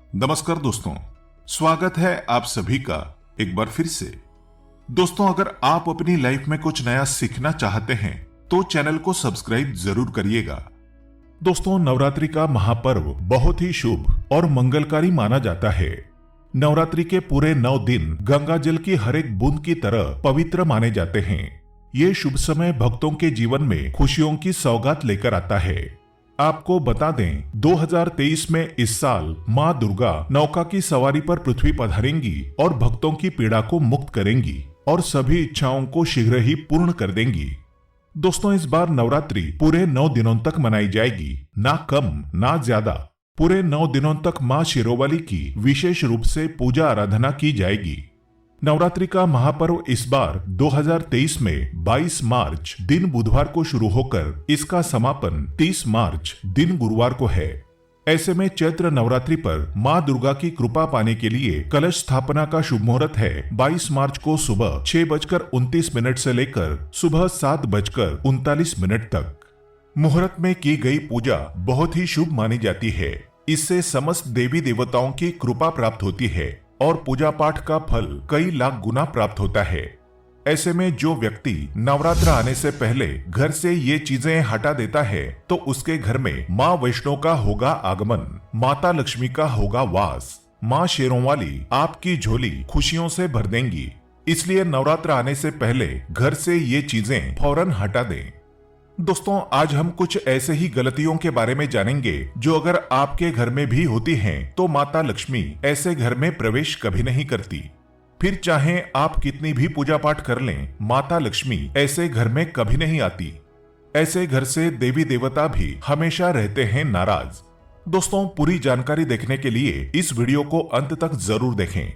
नमस्कार दोस्तों, स्वागत है आप सभी का एक बार फिर से। दोस्तों, अगर आप अपनी लाइफ में कुछ नया सीखना चाहते हैं तो चैनल को सब्सक्राइब जरूर करिएगा। दोस्तों, नवरात्रि का महापर्व बहुत ही शुभ और मंगलकारी माना जाता है। नवरात्रि के पूरे 9 दिन गंगा जल की हर एक बूंद की तरह पवित्र माने जाते हैं। ये शुभ समय भक्तों के जीवन में खुशियों की सौगात लेकर आता है। आपको बता दें, 2023 में इस साल मां दुर्गा नौका की सवारी पर पृथ्वी पधारेंगी और भक्तों की पीड़ा को मुक्त करेंगी और सभी इच्छाओं को शीघ्र ही पूर्ण कर देंगी। दोस्तों, इस बार नवरात्रि पूरे 9 दिनों तक मनाई जाएगी, ना कम ना ज्यादा। पूरे 9 दिनों तक मां शिरोवाली की विशेष रूप से पूजा आराधना की जाएगी। नवरात्रि का महापर्व इस बार 2023 में 22 मार्च दिन बुधवार को शुरू होकर इसका समापन 30 मार्च दिन गुरुवार को है। ऐसे में चैत्र नवरात्रि पर मां दुर्गा की कृपा पाने के लिए कलश स्थापना का शुभ मुहूर्त है 22 मार्च को सुबह 6:29 से लेकर सुबह 7:39 तक। मुहूर्त में की गई पूजा बहुत ही शुभ मानी जाती है। इससे समस्त देवी देवताओं की कृपा प्राप्त होती है और पूजा पाठ का फल कई लाख गुना प्राप्त होता है। ऐसे में जो व्यक्ति नवरात्र आने से पहले घर से ये चीजें हटा देता है तो उसके घर में माँ वैष्णो का होगा आगमन, माता लक्ष्मी का होगा वास। माँ शेरों वाली आपकी झोली खुशियों से भर देंगी। इसलिए नवरात्र आने से पहले घर से ये चीजें फौरन हटा दें। दोस्तों, आज हम कुछ ऐसे ही गलतियों के बारे में जानेंगे जो अगर आपके घर में भी होती हैं तो माता लक्ष्मी ऐसे घर में प्रवेश कभी नहीं करती। फिर चाहे आप कितनी भी पूजा पाठ कर लें, माता लक्ष्मी ऐसे घर में कभी नहीं आती। ऐसे घर से देवी देवता भी हमेशा रहते हैं नाराज। दोस्तों, पूरी जानकारी देखने के लिए इस वीडियो को अंत तक जरूर देखें।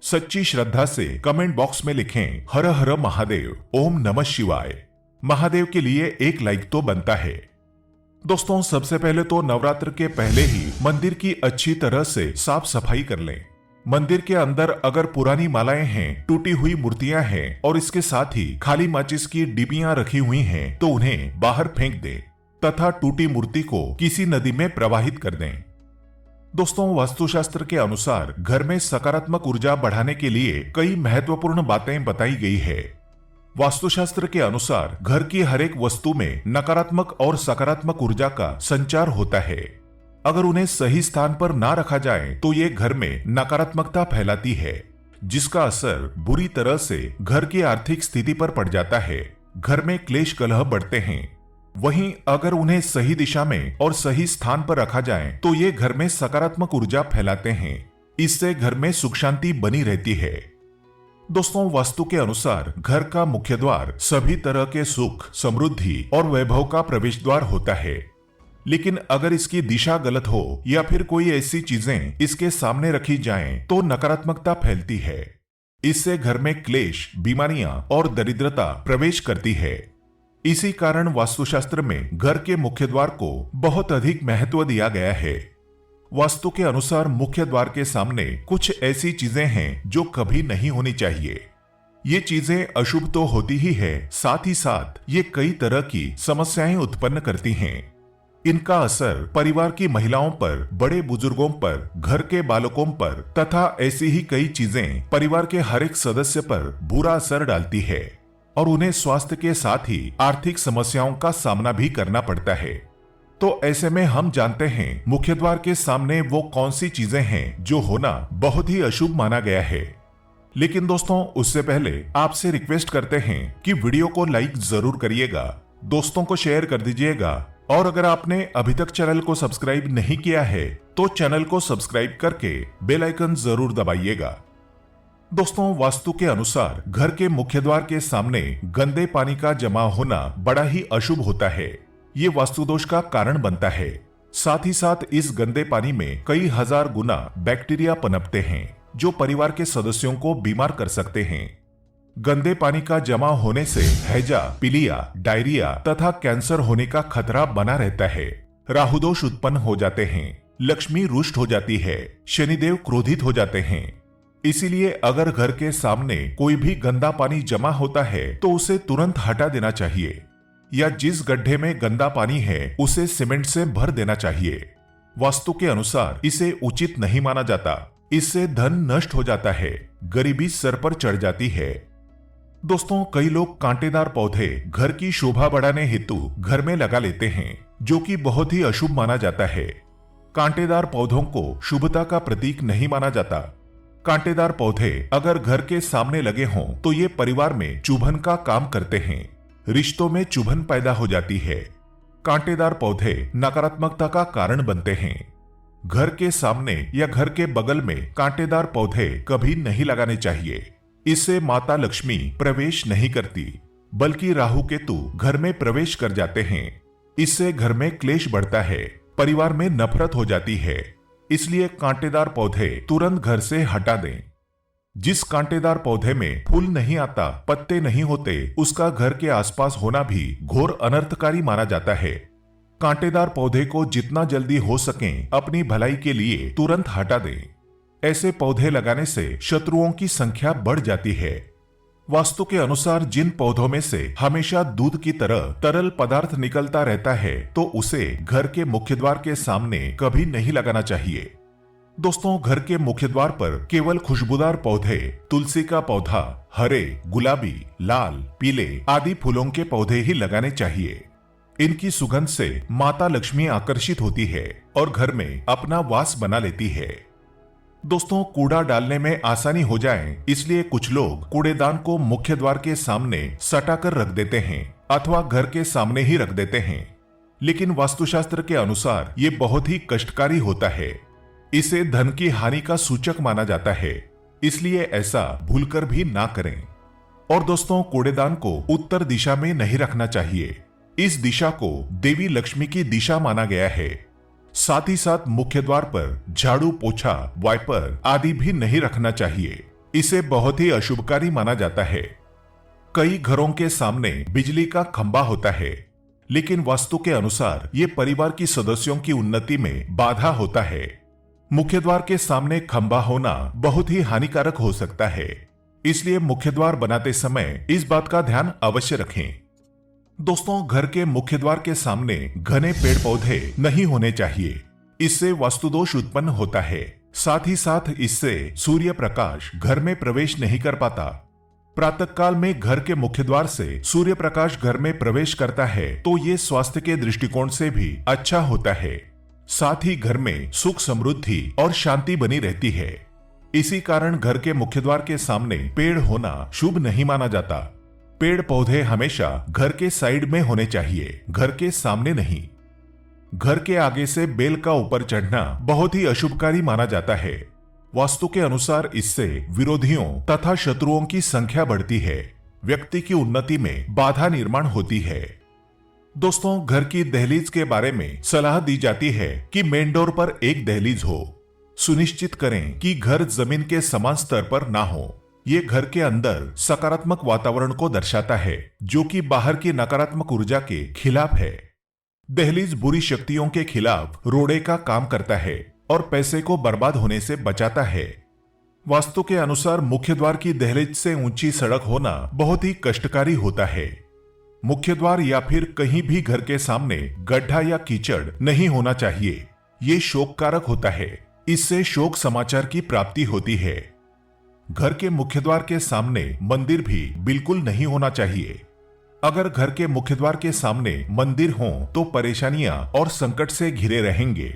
सच्ची श्रद्धा से कमेंट बॉक्स में लिखें हर हर महादेव, ओम नमः शिवाय। महादेव के लिए एक लाइक तो बनता है। दोस्तों, सबसे पहले तो नवरात्र के पहले ही मंदिर की अच्छी तरह से साफ सफाई कर लें। मंदिर के अंदर अगर पुरानी मालाएं हैं, टूटी हुई मूर्तियां हैं और इसके साथ ही खाली माचिस की डिबियां रखी हुई हैं तो उन्हें बाहर फेंक दें तथा टूटी मूर्ति को किसी नदी में प्रवाहित कर दें। दोस्तों, वास्तुशास्त्र के अनुसार घर में सकारात्मक ऊर्जा बढ़ाने के लिए कई महत्वपूर्ण बातें बताई गई है। वास्तुशास्त्र के अनुसार घर की हर एक वस्तु में नकारात्मक और सकारात्मक ऊर्जा का संचार होता है। अगर उन्हें सही स्थान पर ना रखा जाए तो ये घर में नकारात्मकता फैलाती है, जिसका असर बुरी तरह से घर की आर्थिक स्थिति पर पड़ जाता है। घर में क्लेश कलह बढ़ते हैं। वहीं अगर उन्हें सही दिशा में और सही स्थान पर रखा जाए तो ये घर में सकारात्मक ऊर्जा फैलाते हैं। इससे घर में सुख शांति बनी रहती है। दोस्तों, वास्तु के अनुसार घर का मुख्य द्वार सभी तरह के सुख, समृद्धि और वैभव का प्रवेश द्वार होता है। लेकिन अगर इसकी दिशा गलत हो या फिर कोई ऐसी चीजें इसके सामने रखी जाएं तो नकारात्मकता फैलती है। इससे घर में क्लेश, बीमारियां और दरिद्रता प्रवेश करती है। इसी कारण वास्तुशास्त्र में घर के मुख्य द्वार को बहुत अधिक महत्व दिया गया है। वास्तु के अनुसार मुख्य द्वार के सामने कुछ ऐसी चीजें हैं जो कभी नहीं होनी चाहिए। ये चीजें अशुभ तो होती ही है, साथ ही साथ ये कई तरह की समस्याएं उत्पन्न करती हैं। इनका असर परिवार की महिलाओं पर, बड़े बुजुर्गों पर, घर के बालकों पर तथा ऐसी ही कई चीजें परिवार के हर एक सदस्य पर बुरा असर डालती है और उन्हें स्वास्थ्य के साथ ही आर्थिक समस्याओं का सामना भी करना पड़ता है। तो ऐसे में हम जानते हैं मुख्य द्वार के सामने वो कौन सी चीजें हैं जो होना बहुत ही अशुभ माना गया है। लेकिन दोस्तों, उससे पहले आपसे रिक्वेस्ट करते हैं कि वीडियो को लाइक जरूर करिएगा, दोस्तों को शेयर कर दीजिएगा और अगर आपने अभी तक चैनल को सब्सक्राइब नहीं किया है तो चैनल को सब्सक्राइब करके बेल आइकन जरूर दबाइएगा। दोस्तों, वास्तु के अनुसार घर के मुख्य द्वार के सामने गंदे पानी का जमा होना बड़ा ही अशुभ होता है। ये वास्तु दोष का कारण बनता है। साथ ही साथ इस गंदे पानी में कई हजार गुना बैक्टीरिया पनपते हैं जो परिवार के सदस्यों को बीमार कर सकते हैं। गंदे पानी का जमा होने से हैजा, पीलिया, डायरिया तथा कैंसर होने का खतरा बना रहता है। राहु दोष उत्पन्न हो जाते हैं, लक्ष्मी रुष्ट हो जाती है, शनिदेव क्रोधित हो जाते हैं। इसीलिए अगर घर के सामने कोई भी गंदा पानी जमा होता है तो उसे तुरंत हटा देना चाहिए या जिस गड्ढे में गंदा पानी है उसे सीमेंट से भर देना चाहिए। वास्तु के अनुसार इसे उचित नहीं माना जाता। इससे धन नष्ट हो जाता है, गरीबी सर पर चढ़ जाती है। दोस्तों, कई लोग कांटेदार पौधे घर की शोभा बढ़ाने हेतु घर में लगा लेते हैं, जो कि बहुत ही अशुभ माना जाता है। कांटेदार पौधों को शुभता का प्रतीक नहीं माना जाता। कांटेदार पौधे अगर घर के सामने लगे हों तो ये परिवार में चुभन का काम करते हैं, रिश्तों में चुभन पैदा हो जाती है। कांटेदार पौधे नकारात्मकता का कारण बनते हैं। घर के सामने या घर के बगल में कांटेदार पौधे कभी नहीं लगाने चाहिए। इससे माता लक्ष्मी प्रवेश नहीं करती, बल्कि राहु केतु घर में प्रवेश कर जाते हैं। इससे घर में क्लेश बढ़ता है, परिवार में नफरत हो जाती है। इसलिए कांटेदार पौधे तुरंत घर से हटा दें। जिस कांटेदार पौधे में फूल नहीं आता, पत्ते नहीं होते, उसका घर के आसपास होना भी घोर अनर्थकारी माना जाता है। कांटेदार पौधे को जितना जल्दी हो सके अपनी भलाई के लिए तुरंत हटा दें। ऐसे पौधे लगाने से शत्रुओं की संख्या बढ़ जाती है। वास्तु के अनुसार जिन पौधों में से हमेशा दूध की तरह तरल पदार्थ निकलता रहता है, तो उसे घर के मुख्य द्वार के सामने कभी नहीं लगाना चाहिए। दोस्तों, घर के मुख्य द्वार पर केवल खुशबूदार पौधे, तुलसी का पौधा, हरे, गुलाबी, लाल, पीले आदि फूलों के पौधे ही लगाने चाहिए। इनकी सुगंध से माता लक्ष्मी आकर्षित होती है और घर में अपना वास बना लेती है। दोस्तों, कूड़ा डालने में आसानी हो जाए, इसलिए कुछ लोग कूड़ेदान को मुख्य द्वार के सामने सटाकर रख देते हैं अथवा घर के सामने ही रख देते हैं। लेकिन वास्तुशास्त्र के अनुसार ये बहुत ही कष्टकारी होता है। इसे धन की हानि का सूचक माना जाता है, इसलिए ऐसा भूलकर भी ना करें। और दोस्तों, कूड़ेदान को उत्तर दिशा में नहीं रखना चाहिए। इस दिशा को देवी लक्ष्मी की दिशा माना गया है। साथ ही साथ मुख्य द्वार पर झाड़ू, पोछा, वाइपर आदि भी नहीं रखना चाहिए। इसे बहुत ही अशुभकारी माना जाता है। कई घरों के सामने बिजली का खंभा होता है, लेकिन वास्तु के अनुसार ये परिवार की सदस्यों की उन्नति में बाधा होता है। मुख्य द्वार के सामने खंभा होना बहुत ही हानिकारक हो सकता है, इसलिए मुख्य द्वार बनाते समय इस बात का ध्यान अवश्य रखें। दोस्तों, घर के मुख्य द्वार के सामने घने पेड़ पौधे नहीं होने चाहिए। इससे वास्तु दोष उत्पन्न होता है। साथ ही साथ इससे सूर्य प्रकाश घर में प्रवेश नहीं कर पाता। प्रातःकाल में घर के मुख्य द्वार से सूर्य प्रकाश घर में प्रवेश करता है तो ये स्वास्थ्य के दृष्टिकोण से भी अच्छा होता है। साथ ही घर में सुख, समृद्धि और शांति बनी रहती है। इसी कारण घर के मुख्य द्वार के सामने पेड़ होना शुभ नहीं माना जाता। पेड़ पौधे हमेशा घर के साइड में होने चाहिए, घर के सामने नहीं। घर के आगे से बेल का ऊपर चढ़ना बहुत ही अशुभकारी माना जाता है। वास्तु के अनुसार इससे विरोधियों तथा शत्रुओं की संख्या बढ़ती है, व्यक्ति की उन्नति में बाधा निर्माण होती है। दोस्तों, घर की दहलीज के बारे में सलाह दी जाती है कि मेन डोर पर एक दहलीज हो। सुनिश्चित करें कि घर जमीन के समान स्तर पर ना हो। ये घर के अंदर सकारात्मक वातावरण को दर्शाता है, जो कि बाहर की नकारात्मक ऊर्जा के खिलाफ है। दहलीज बुरी शक्तियों के खिलाफ रोड़े का काम करता है और पैसे को बर्बाद होने से बचाता है। वास्तु के अनुसार मुख्य द्वार की दहलीज से ऊंची सड़क होना बहुत ही कष्टकारी होता है। मुख्य द्वार या फिर कहीं भी घर के सामने गड्ढा या कीचड़ नहीं होना चाहिए। ये शोककारक होता है। इससे शोक समाचार की प्राप्ति होती है। घर के मुख्य द्वार के सामने मंदिर भी बिल्कुल नहीं होना चाहिए। अगर घर के मुख्य द्वार के सामने मंदिर हो तो परेशानियां और संकट से घिरे रहेंगे।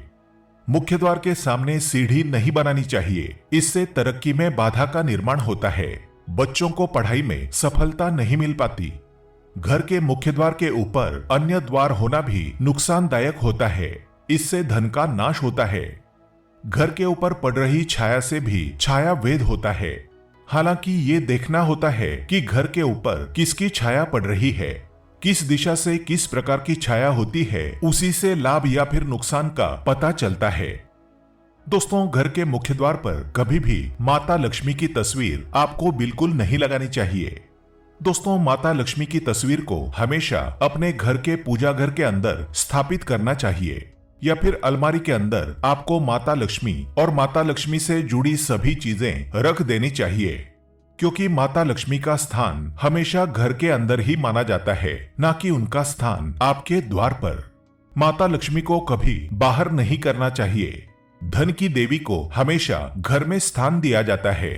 मुख्य द्वार के सामने सीढ़ी नहीं बनानी चाहिए, इससे तरक्की में बाधा का निर्माण होता है। बच्चों को पढ़ाई में सफलता नहीं मिल पाती। घर के मुख्य द्वार के ऊपर अन्य द्वार होना भी नुकसानदायक होता है, इससे धन का नाश होता है। घर के ऊपर पड़ रही छाया से भी छाया वेद होता है। हालांकि ये देखना होता है कि घर के ऊपर किसकी छाया पड़ रही है, किस दिशा से किस प्रकार की छाया होती है, उसी से लाभ या फिर नुकसान का पता चलता है। दोस्तों, घर के मुख्य द्वार पर कभी भी माता लक्ष्मी की तस्वीर आपको बिल्कुल नहीं लगानी चाहिए। दोस्तों, माता लक्ष्मी की तस्वीर को हमेशा अपने घर के पूजा घर के अंदर स्थापित करना चाहिए, या फिर अलमारी के अंदर आपको माता लक्ष्मी और माता लक्ष्मी से जुड़ी सभी चीजें रख देनी चाहिए, क्योंकि माता लक्ष्मी का स्थान हमेशा घर के अंदर ही माना जाता है, ना कि उनका स्थान आपके द्वार पर। माता लक्ष्मी को कभी बाहर नहीं करना चाहिए। धन की देवी को हमेशा घर में स्थान दिया जाता है।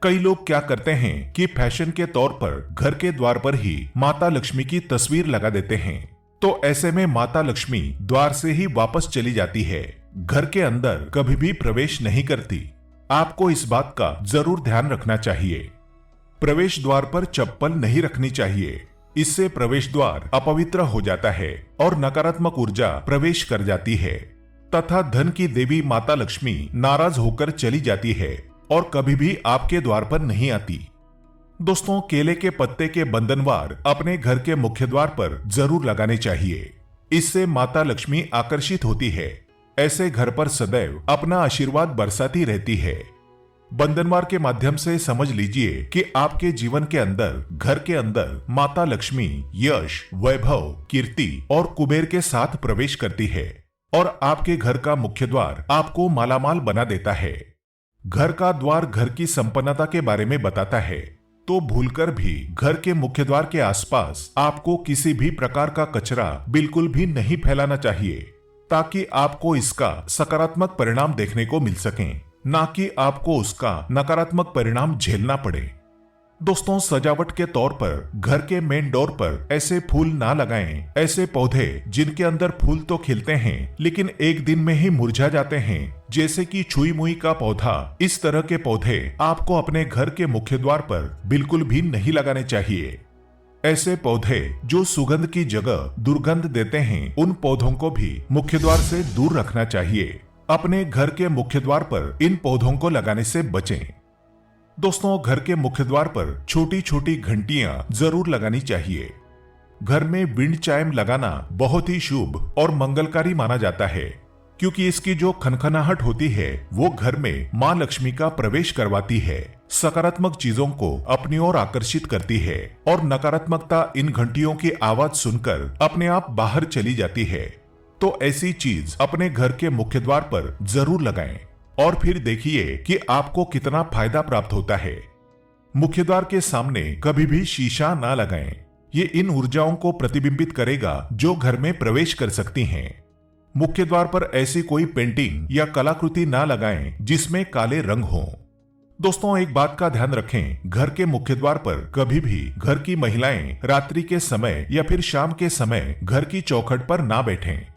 कई लोग क्या करते हैं कि फैशन के तौर पर घर के द्वार पर ही माता लक्ष्मी की तस्वीर लगा देते हैं, तो ऐसे में माता लक्ष्मी द्वार से ही वापस चली जाती है, घर के अंदर कभी भी प्रवेश नहीं करती। आपको इस बात का जरूर ध्यान रखना चाहिए। प्रवेश द्वार पर चप्पल नहीं रखनी चाहिए, इससे प्रवेश द्वार अपवित्र हो जाता है और नकारात्मक ऊर्जा प्रवेश कर जाती है तथा धन की देवी माता लक्ष्मी नाराज होकर चली जाती है और कभी भी आपके द्वार पर नहीं आती। दोस्तों, केले के पत्ते के बंधनवार अपने घर के मुख्य द्वार पर जरूर लगाने चाहिए। इससे माता लक्ष्मी आकर्षित होती है। ऐसे घर पर सदैव अपना आशीर्वाद बरसाती रहती है। बंधनवार के माध्यम से समझ लीजिए कि आपके जीवन के अंदर, घर के अंदर माता लक्ष्मी यश, वैभव, कीर्ति और कुबेर के साथ प्रवेश करती है और आपके घर का मुख्य द्वार आपको मालामाल बना देता है। घर का द्वार घर की संपन्नता के बारे में बताता है, तो भूलकर भी घर के मुख्य द्वार के आसपास आपको किसी भी प्रकार का कचरा बिल्कुल भी नहीं फैलाना चाहिए, ताकि आपको इसका सकारात्मक परिणाम देखने को मिल सके, ना कि आपको उसका नकारात्मक परिणाम झेलना पड़े। दोस्तों, सजावट के तौर पर घर के मेन डोर पर ऐसे फूल ना लगाएं। ऐसे पौधे जिनके अंदर फूल तो खिलते हैं लेकिन एक दिन में ही मुरझा जाते हैं, जैसे कि छुई मुई का पौधा, इस तरह के पौधे आपको अपने घर के मुख्य द्वार पर बिल्कुल भी नहीं लगाने चाहिए। ऐसे पौधे जो सुगंध की जगह दुर्गंध देते हैं, उन पौधों को भी मुख्य द्वार से दूर रखना चाहिए। अपने घर के मुख्य द्वार पर इन पौधों को लगाने से बचें। दोस्तों, घर के मुख्य द्वार पर छोटी छोटी घंटियां जरूर लगानी चाहिए। घर में विंड चाइम लगाना बहुत ही शुभ और मंगलकारी माना जाता है, क्योंकि इसकी जो खनखनाहट होती है वो घर में मां लक्ष्मी का प्रवेश करवाती है, सकारात्मक चीजों को अपनी ओर आकर्षित करती है और नकारात्मकता इन घंटियों की आवाज सुनकर अपने आप बाहर चली जाती है। तो ऐसी चीज अपने घर के मुख्य द्वार पर जरूर लगाएं और फिर देखिए कि आपको कितना फायदा प्राप्त होता है। मुख्य द्वार के सामने कभी भी शीशा ना लगाएं। ये इन ऊर्जाओं को प्रतिबिंबित करेगा जो घर में प्रवेश कर सकती हैं। मुख्य द्वार पर ऐसी कोई पेंटिंग या कलाकृति ना लगाएं जिसमें काले रंग हों। दोस्तों, एक बात का ध्यान रखें, घर के मुख्य द्वार पर कभी भी घर की महिलाएं रात्रि के समय या फिर शाम के समय घर की चौखट पर ना बैठें।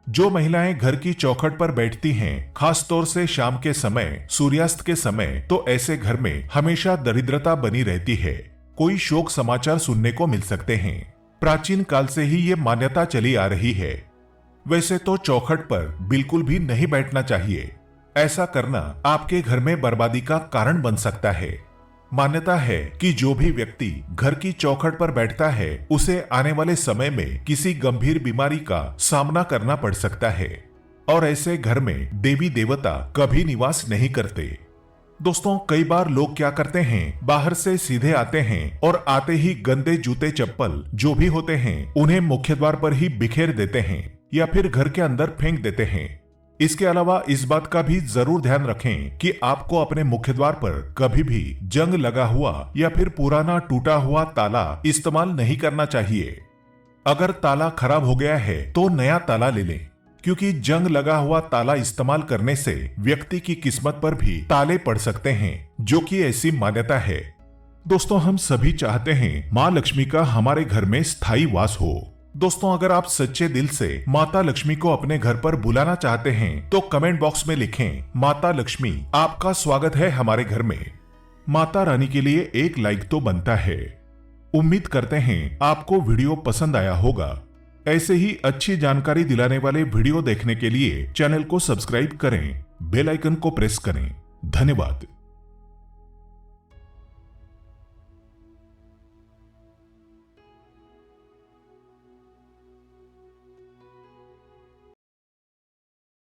जो महिलाएं घर की चौखट पर बैठती हैं, खास तौर से शाम के समय, सूर्यास्त के समय, तो ऐसे घर में हमेशा दरिद्रता बनी रहती है। कोई शोक समाचार सुनने को मिल सकते हैं। प्राचीन काल से ही ये मान्यता चली आ रही है। वैसे तो चौखट पर बिल्कुल भी नहीं बैठना चाहिए। ऐसा करना आपके घर में बर्बादी का कारण बन सकता है। मान्यता है कि जो भी व्यक्ति घर की चौखट पर बैठता है उसे आने वाले समय में किसी गंभीर बीमारी का सामना करना पड़ सकता है और ऐसे घर में देवी देवता कभी निवास नहीं करते। दोस्तों, कई बार लोग क्या करते हैं, बाहर से सीधे आते हैं और आते ही गंदे जूते चप्पल जो भी होते हैं उन्हें मुख्य द्वार पर ही बिखेर देते हैं या फिर घर के अंदर फेंक देते हैं। इसके अलावा इस बात का भी जरूर ध्यान रखें कि आपको अपने मुख्य द्वार पर कभी भी जंग लगा हुआ या फिर पुराना टूटा हुआ ताला इस्तेमाल नहीं करना चाहिए। अगर ताला खराब हो गया है तो नया ताला ले लें, क्योंकि जंग लगा हुआ ताला इस्तेमाल करने से व्यक्ति की किस्मत पर भी ताले पड़ सकते हैं, जो कि ऐसी मान्यता है। दोस्तों, हम सभी चाहते हैं माँ लक्ष्मी का हमारे घर में स्थायी वास हो। दोस्तों, अगर आप सच्चे दिल से माता लक्ष्मी को अपने घर पर बुलाना चाहते हैं तो कमेंट बॉक्स में लिखें, माता लक्ष्मी आपका स्वागत है हमारे घर में। माता रानी के लिए एक लाइक तो बनता है। उम्मीद करते हैं आपको वीडियो पसंद आया होगा। ऐसे ही अच्छी जानकारी दिलाने वाले वीडियो देखने के लिए चैनल को सब्सक्राइब करें, बेल आइकन को प्रेस करें। धन्यवाद।